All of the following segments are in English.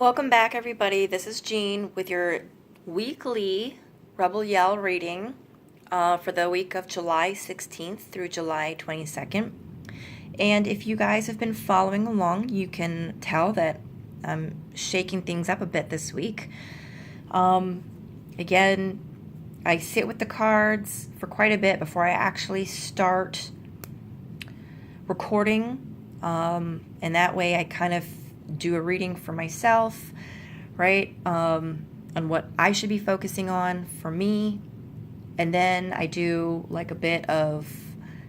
Welcome back, everybody. This is Jean with your weekly Rebel Yell reading for the week of July 16th through July 22nd. And if you guys have been following along, you can tell that I'm shaking things up a bit this week. Again, I sit with the cards for quite a bit before I actually start recording. And that way I kind of do a reading for myself, right? On what I should be focusing on for me. And then I do like a bit of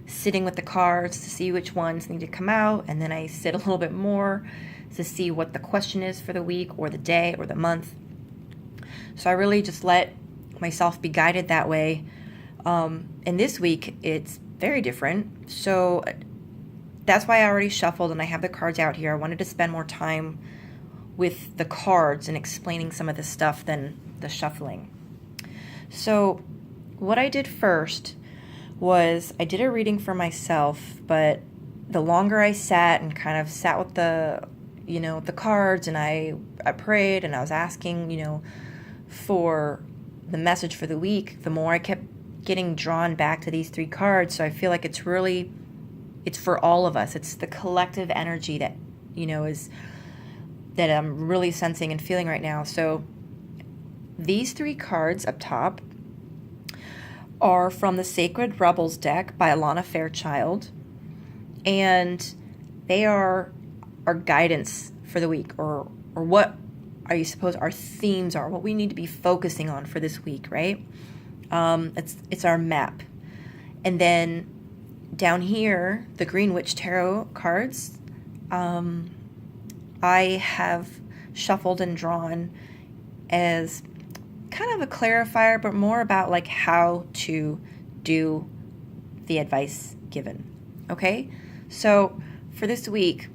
sitting with the cards to see which ones need to come out. And then I sit a little bit more to see what the question is for the week or the day or the month. So I really just let myself be guided that way. And this week it's very different. So that's why I already shuffled and I have the cards out here. I wanted to spend more time with the cards and explaining some of the stuff than the shuffling. So what I did first was I did a reading for myself, but the longer I sat and kind of sat with the cards, and I prayed and I was asking, for the message for the week, the more I kept getting drawn back to these three cards. So I feel like it's for all of us. It's the collective energy that, that I'm really sensing and feeling right now. So these three cards up top are from the Sacred Rebels deck by Alana Fairchild. And they are our guidance for the week, or what I suppose our themes are, what we need to be focusing on for this week, right? It's our map. And then down here, the Green Witch Tarot cards, I have shuffled and drawn as kind of a clarifier, but more about like how to do the advice given. Okay? So for this week,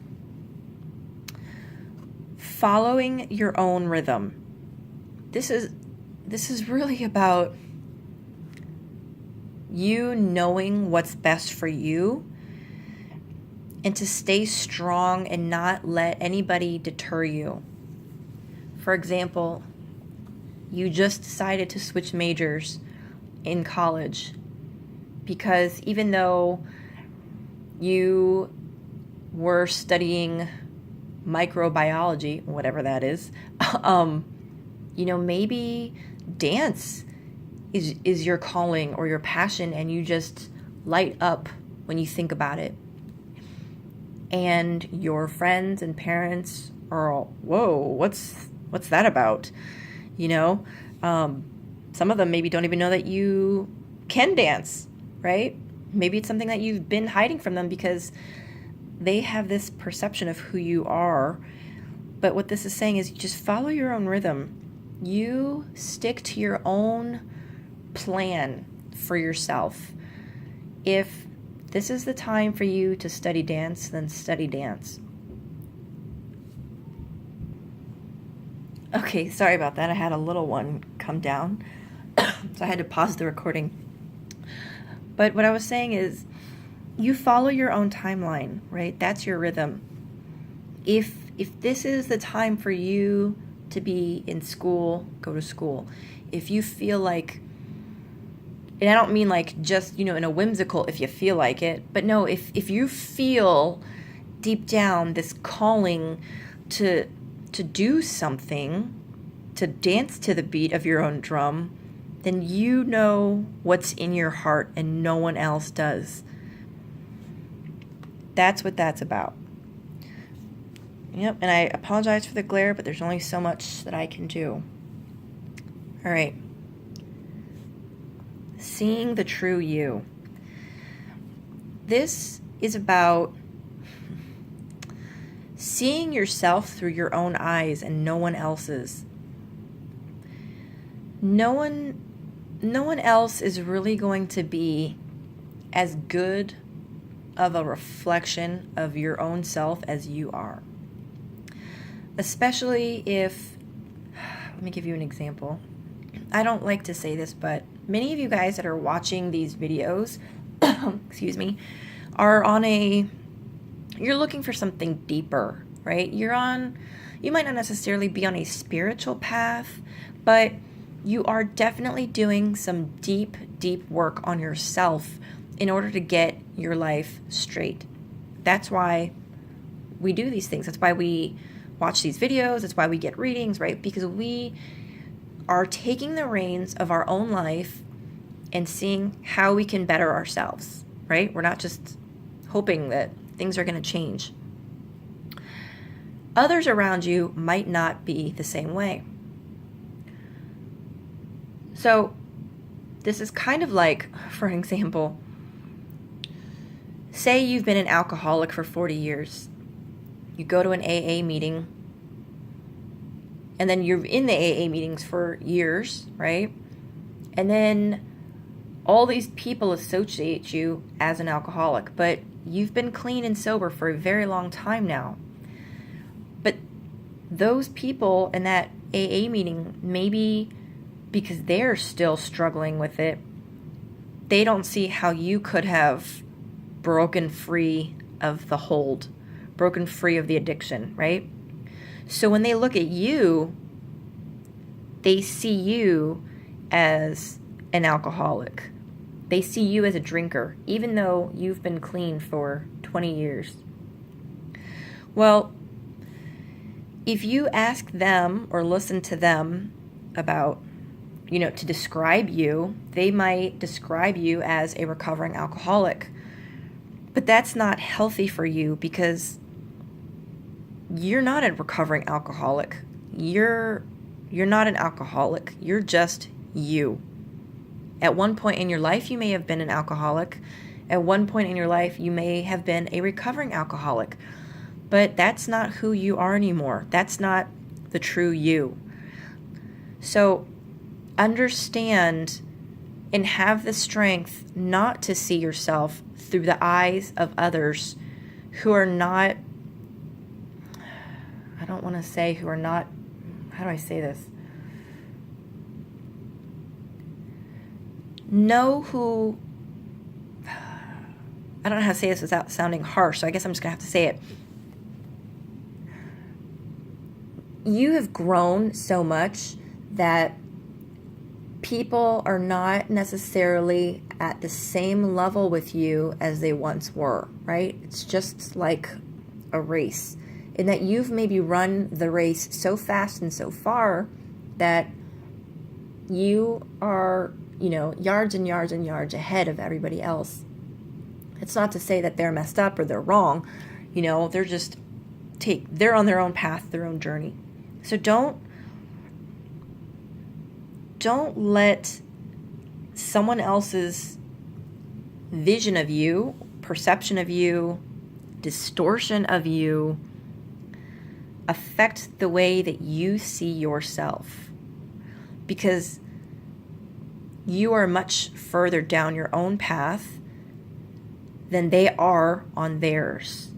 following your own rhythm. This is really about you knowing what's best for you, and to stay strong and not let anybody deter you. For example, you just decided to switch majors in college because even though you were studying microbiology, whatever that is, maybe dance is your calling or your passion, and you just light up when you think about it. And your friends and parents are all, whoa, what's that about? Some of them maybe don't even know that you can dance, right? Maybe it's something that you've been hiding from them because they have this perception of who you are. But what this is saying is just follow your own rhythm. You stick to your own plan for yourself. If this is the time for you to study dance, then study dance. Okay, sorry about that. I had a little one come down, so I had to pause the recording. But what I was saying is, you follow your own timeline, right? That's your rhythm. If this is the time for you to be in school, go to school. If you feel like, and I don't mean like just, in a whimsical, if you feel like it, but no, if you feel deep down this calling to do something, to dance to the beat of your own drum, then you know what's in your heart and no one else does. That's what that's about. Yep, and I apologize for the glare, but there's only so much that I can do. All right. Seeing the true you. This is about seeing yourself through your own eyes and no one else's. No one else is really going to be as good of a reflection of your own self as you are. Especially if, let me give you an example. I don't like to say this, but many of you guys that are watching these videos, excuse me, are you're looking for something deeper, right? You're on You might not necessarily be on a spiritual path, but you are definitely doing some deep, deep work on yourself in order to get your life straight. That's why we do these things. That's why we watch these videos. That's why we get readings, right? Because we are taking the reins of our own life and seeing how we can better ourselves, right? We're not just hoping that things are going to change. Others around you might not be the same way. So this is kind of like, for an example, say you've been an alcoholic for 40 years. You go to an AA meeting, and then you're in the AA meetings for years, right? And then all these people associate you as an alcoholic, but you've been clean and sober for a very long time now. But those people in that AA meeting, maybe because they're still struggling with it, they don't see how you could have broken free of the hold, broken free of the addiction, right? So when they look at you, they see you as an alcoholic. They see you as a drinker, even though you've been clean for 20 years. Well, if you ask them or listen to them about, to describe you, they might describe you as a recovering alcoholic. But that's not healthy for you, because you're not a recovering alcoholic. You're not an alcoholic. You're just you. At one point in your life, you may have been an alcoholic. At one point in your life, you may have been a recovering alcoholic. But that's not who you are anymore. That's not the true you. So understand and have the strength not to see yourself through the eyes of others who are not, how do I say this? Know who, I don't know how to say this without sounding harsh, so I guess I'm just going to have to say it. You have grown so much that people are not necessarily at the same level with you as they once were, right? It's just like a race, in that you've maybe run the race so fast and so far that you are, yards and yards and yards ahead of everybody else. It's not to say that they're messed up or they're wrong. They're just they're on their own path, their own journey. So don't let someone else's vision of you, perception of you, distortion of you affect the way that you see yourself. Because you are much further down your own path than they are on theirs,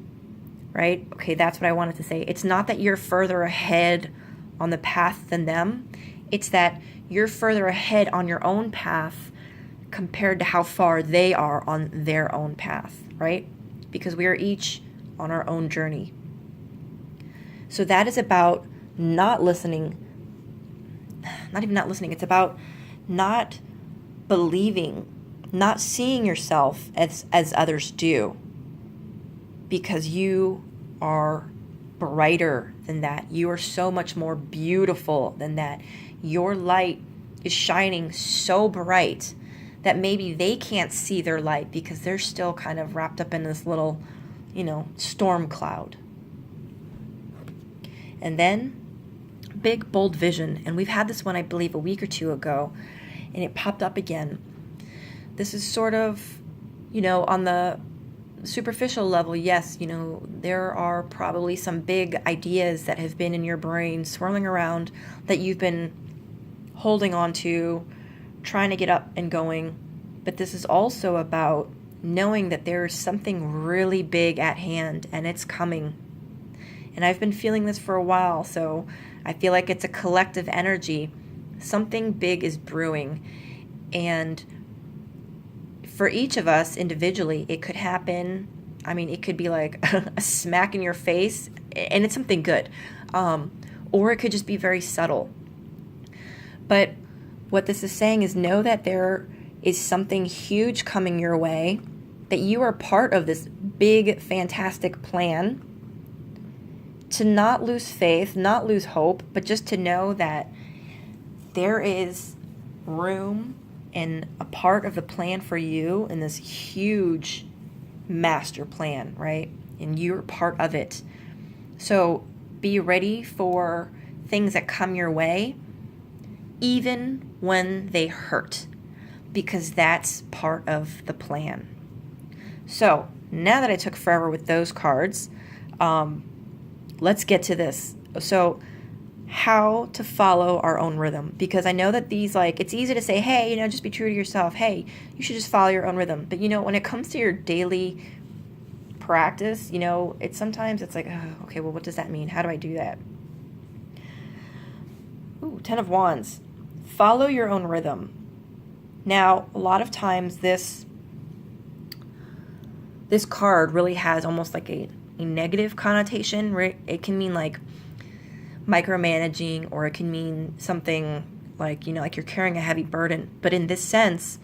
right? Okay, that's what I wanted to say. It's not that you're further ahead on the path than them. It's that you're further ahead on your own path compared to how far they are on their own path, right? Because we are each on our own journey. So that is about not listening, not even not listening. It's about not believing, not seeing yourself as others do, because you are brighter than that. You are so much more beautiful than that. Your light is shining so bright that maybe they can't see their light because they're still kind of wrapped up in this little, storm cloud. And then big, bold vision. And we've had this one, I believe, a week or two ago, and it popped up again. This is sort of, on the superficial level, yes, there are probably some big ideas that have been in your brain swirling around that you've been holding on to, trying to get up and going. But this is also about knowing that there is something really big at hand, and it's coming. And I've been feeling this for a while, so I feel like it's a collective energy. Something big is brewing. And for each of us individually, it could happen. I mean, it could be like a smack in your face and it's something good. Or it could just be very subtle. But what this is saying is know that there is something huge coming your way, that you are part of this big, fantastic plan. To not lose faith, not lose hope, but just to know that there is room and a part of the plan for you in this huge master plan, right? And you're part of it. So be ready for things that come your way, even when they hurt, because that's part of the plan. So now that I took forever with those cards, let's get to this. So how to follow our own rhythm, because I know that these, like, it's easy to say, hey, just be true to yourself. Hey, you should just follow your own rhythm. But when it comes to your daily practice, it's sometimes it's like, oh, okay, well, what does that mean? How do I do that? Ooh, 10 of Wands. Follow your own rhythm. Now, a lot of times this card really has almost like a negative connotation, right? It can mean like micromanaging, or it can mean something like, like you're carrying a heavy burden. But in this sense,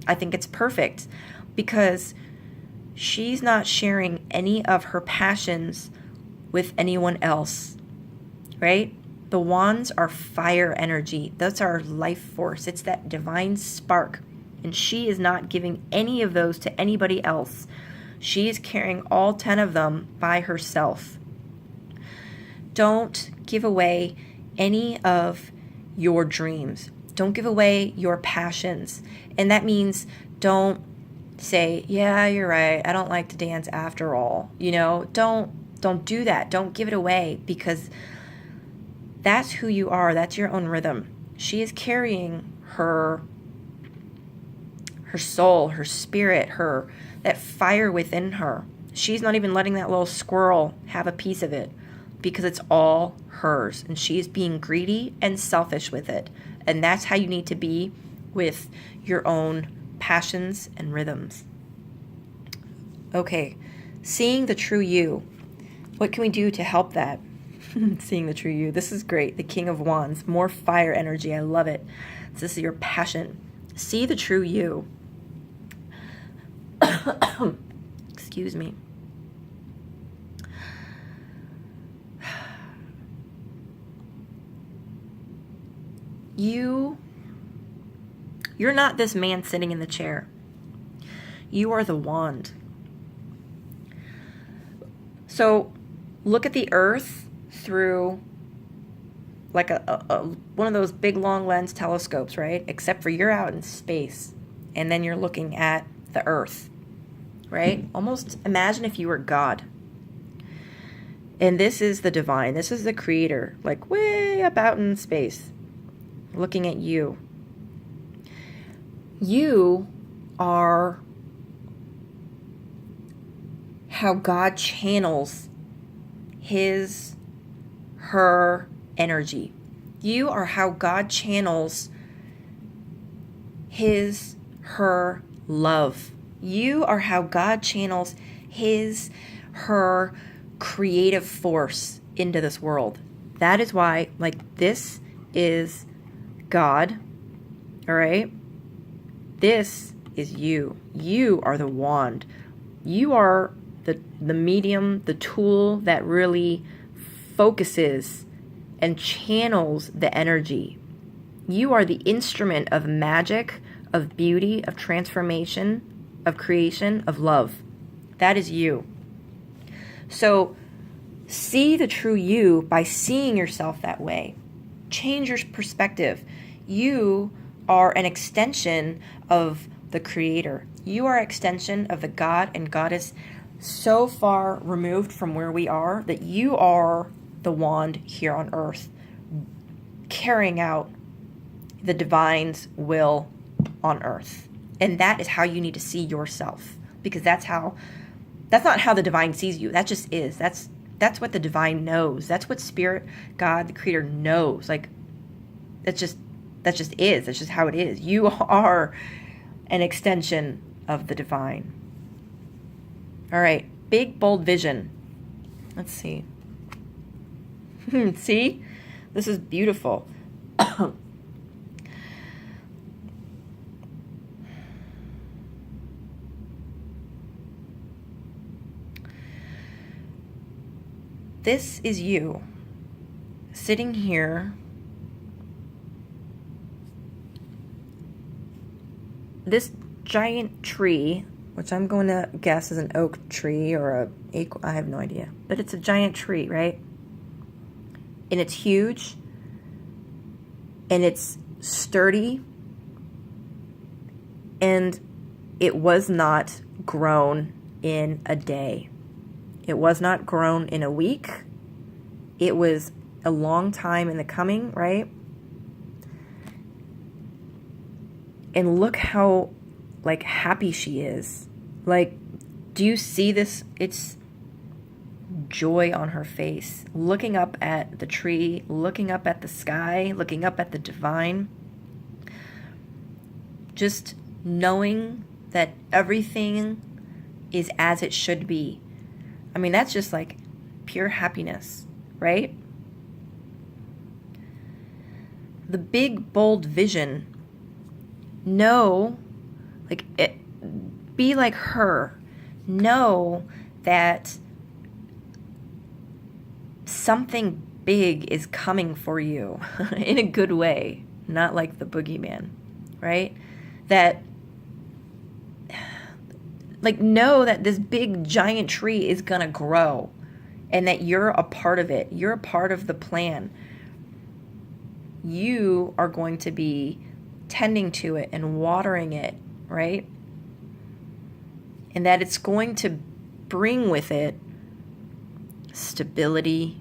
I think it's perfect, because she's not sharing any of her passions with anyone else, right? The wands are fire energy. That's our life force. It's that divine spark. And she is not giving any of those to anybody else. She is carrying all 10 of them by herself. Don't give away any of your dreams. Don't give away your passions. And that means don't say, yeah, you're right, I don't like to dance after all. Don't do that. Don't give it away, because that's who you are. That's your own rhythm. She is carrying her soul, her spirit, that fire within her. She's not even letting that little squirrel have a piece of it, because it's all hers, and she's being greedy and selfish with it. And that's how you need to be with your own passions and rhythms. Okay, seeing the true you. What can we do to help that? Seeing the true you. This is great. The King of Wands. More fire energy. I love it. So this is your passion. See the true you. Excuse me. You're not this man sitting in the chair. You are the wand. So look at the earth through like a one of those big long lens telescopes, right? Except for you're out in space, and then you're looking at the earth, right? Almost imagine if you were God. And this is the divine. This is the creator, like way up out in space, looking at you. You are how God channels her energy. You are how God channels her love. You are how God channels her creative force into this world. That is why, this is God, all right? This is you. You are the wand. You are the medium, the tool that really focuses and channels the energy. You are the instrument of magic, of beauty, of transformation, of creation, of love. That is you. So see the true you by seeing yourself that way. Change your perspective. You are an extension of the Creator. You are an extension of the God and Goddess so far removed from where we are that you are the wand here on earth, carrying out the divine's will on earth. And that is how you need to see yourself, because that's not how the divine sees you. That just is. That's what the divine knows. That's what Spirit, God, the Creator knows. That just is. That's just how it is. You are an extension of the divine. All right, big, bold vision. Let's see. See? This is beautiful. This is you sitting here. This giant tree, which I'm going to guess is an oak tree or I have no idea, but it's a giant tree, right? And it's huge and it's sturdy and it was not grown in a day. It was not grown in a week. It was a long time in the coming, right? And look how, like, happy she is. Like, do you see this? It's joy on her face. Looking up at the tree, looking up at the sky, looking up at the divine. Just knowing that everything is as it should be. I mean, that's just like pure happiness, right? The big, bold vision. Know, like, be like her. Know that something big is coming for you in a good way, not like the boogeyman, right? That, like, know that this big giant tree is going to grow and that you're a part of it. You're a part of the plan. You are going to be tending to it and watering it, right? And that it's going to bring with it stability,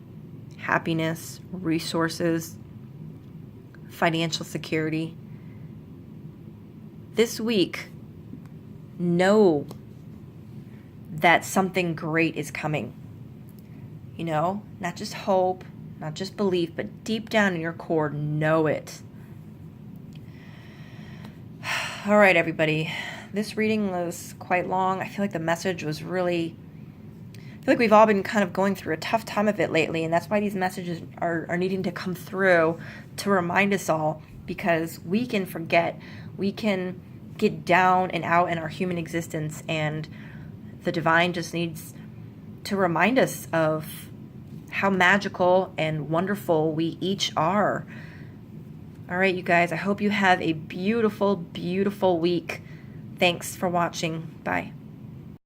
happiness, resources, financial security. This week, know that something great is coming. You know, not just hope, not just belief, but deep down in your core, know it. All right, everybody. This reading was quite long. I feel like the message was really... I feel like we've all been kind of going through a tough time of it lately, and that's why these messages are needing to come through to remind us all, because we can forget. We can get down and out in our human existence, and the divine just needs to remind us of how magical and wonderful we each are. All right, you guys, I hope you have a beautiful, beautiful week. Thanks for watching. Bye.